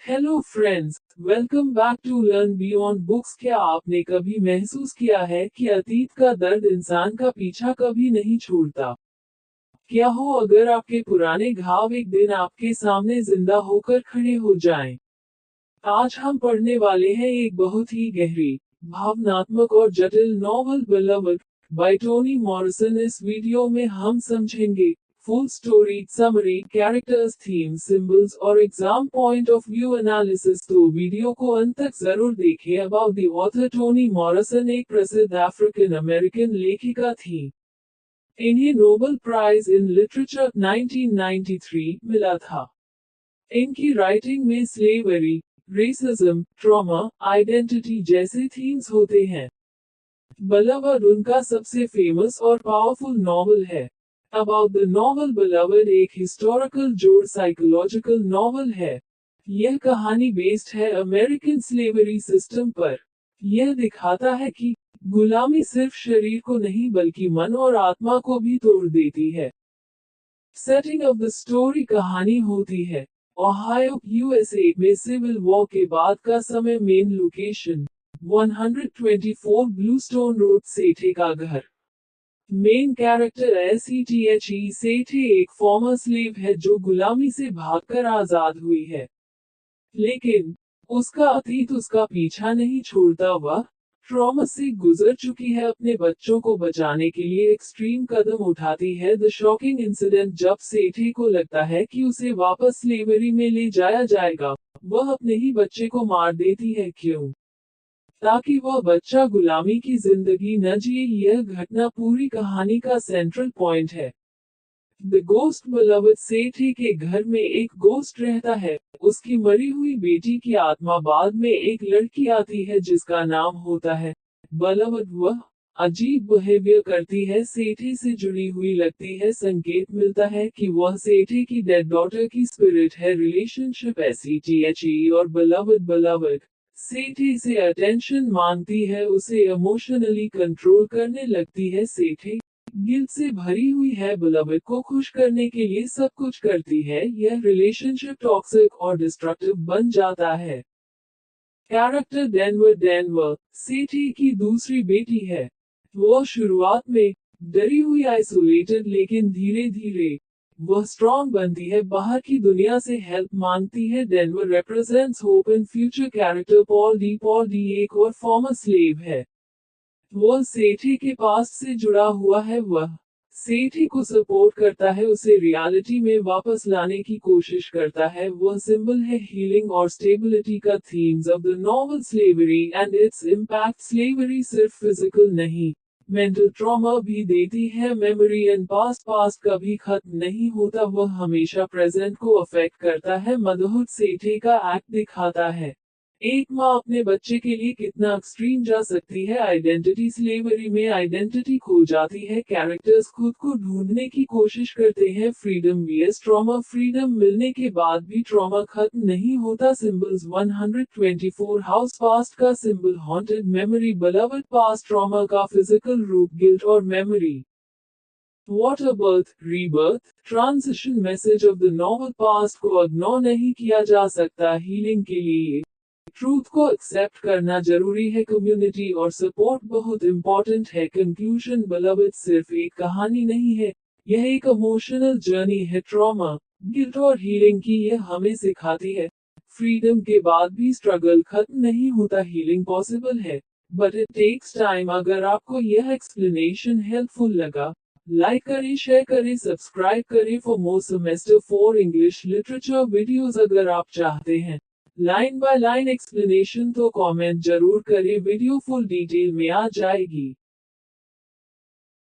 Hello friends, welcome back to learn beyond books. क्या आपने कभी महसूस किया है कि अतीत का दर्द इंसान का पीछा कभी नहीं छोड़ता? क्या हो अगर आपके पुराने घाव एक दिन आपके सामने जिंदा होकर खड़े हो जाएं? आज हम पढ़ने वाले हैं एक बहुत ही गहरी, भावनात्मक और जटिल novel beloved by Toni Morrison. इस वीडियो में हम समझेंगे full story summary, characters, theme, symbols और exam point of view analysis. तो वीडियो को अंत तक जरूर देखें। About the author Toni Morrison एक प्रसिद्ध अफ्रीकन अमेरिकन लेखिका थी। इन्हें नोबेल प्राइज इन लिटरेचर 1993 मिला था। इनकी राइटिंग में स्लेवरी, रेसिज्म, ट्रॉमा, आइडेंटिटी जैसे थीम्स होते हैं। बिलवड उनका सबसे फेमस और पावरफुल नॉवल है। अबाउट द नॉवल बिलवड एक हिस्टोरिकल जोड़ साइकोलॉजिकल नॉवल है। यह कहानी बेस्ड है अमेरिकन स्लेवरी सिस्टम पर। यह दिखाता है कि गुलामी सिर्फ शरीर को नहीं बल्कि मन और आत्मा को भी तोड़ देती है। सेटिंग ऑफ द स्टोरी कहानी होती है ओहायो, यूएसए में सिविल वॉर के बाद का समय। मेन लोकेशन 124 ब्लूस्टोन रोड, सेठे का घर। मेन कैरेक्टर एसईटीएचई सेठे एक फॉर्मर स्लेव है जो गुलामी से भागकर आजाद हुई है, लेकिन उसका अतीत उसका पीछा नहीं छोड़ता। वह ट्रॉमा से गुजर चुकी है, अपने बच्चों को बचाने के लिए एक्सट्रीम कदम उठाती है। द शॉकिंग इंसिडेंट जब सेठे को लगता है कि उसे वापस स्लेवरी में ले जाया जाएगा, वह अपने ही बच्चे को मार देती है। क्यों? ताकि वह बच्चा गुलामी की जिंदगी न जिए। यह घटना पूरी कहानी का सेंट्रल पॉइंट है। द गोस्ट बिलवड सेठे के घर में एक गोस्ट रहता है, उसकी मरी हुई बेटी की आत्मा। बाद में एक लड़की आती है जिसका नाम होता है बिलवड। वह अजीब बिहेवियर करती है, सेठे से जुड़ी हुई लगती है। संकेत मिलता है कि वह सेठे की डेड डॉटर की स्पिरिट है। रिलेशनशिप एसईटीएचई और बिलवड सेठे से अटेंशन मांगती है, उसे इमोशनली कंट्रोल करने लगती है। सेठे गिल्ट से भरी हुई है, बिलवड को खुश करने के लिए सब कुछ करती है। यह रिलेशनशिप टॉक्सिक और डिस्ट्रक्टिव बन जाता है। कैरेक्टर डेनवर सेठी की दूसरी बेटी है। वह शुरुआत में डरी हुई, आइसोलेटेड, लेकिन धीरे धीरे वह स्ट्रॉन्ग बनती है, बाहर की दुनिया से हेल्प मांगती है। Denver represents hope in future. Character Paul D एक और फॉर्मर स्लेव है। वह सेठी के पास से जुड़ा हुआ है, वह सेठी को सपोर्ट करता है, उसे रियलिटी में वापस लाने की कोशिश करता है। वह सिंबल है हीलिंग और स्टेबिलिटी का। Themes of the novel slavery and its impact. Slavery सिर्फ फिजिकल नहीं, मेंटल ट्रॉमा भी देती है। मेमोरी एंड पास्ट कभी खत्म नहीं होता, वह हमेशा प्रेजेंट को अफेक्ट करता है। मदरहुड सेठी का एक्ट दिखाता है एक माँ अपने बच्चे के लिए कितना एक्सट्रीम जा सकती है। आइडेंटिटी स्लेवरी में आइडेंटिटी खो जाती है, कैरेक्टर्स खुद को ढूंढने की कोशिश करते हैं। फ्रीडम वीएस ट्रॉमा, फ्रीडम मिलने के बाद भी ट्रॉमा खत्म नहीं होता। सिंबल्स 124 हाउस, पास्ट का symbol haunted memory, beloved past, trauma का फिजिकल रूप गिल्ट और memory. Water birth, rebirth, transition. Message of the novel past को इग्नोर नहीं किया जा सकता। हीलिंग के लिए ट्रूथ को एक्सेप्ट करना जरूरी है। कम्युनिटी और सपोर्ट बहुत इंपॉर्टेंट है। कंक्लूजन, बिलवड सिर्फ एक कहानी नहीं है, यह एक इमोशनल जर्नी है। ट्रॉमा, गिल्ट और हीलिंग की यह हमें सिखाती है फ्रीडम के बाद भी स्ट्रगल खत्म नहीं होता, हीलिंग पॉसिबल है, बट इट टेक्स टाइम। अगर आपको यह एक्सप्लेनेशन हेल्पफुल लगा, लाइक करें, शेयर करें, सब्सक्राइब करें for more semester 4 English literature videos. अगर आप चाहते हैं लाइन बाय लाइन एक्सप्लेनेशन तो कमेंट जरूर करें, वीडियो फुल डिटेल में आ जाएगी।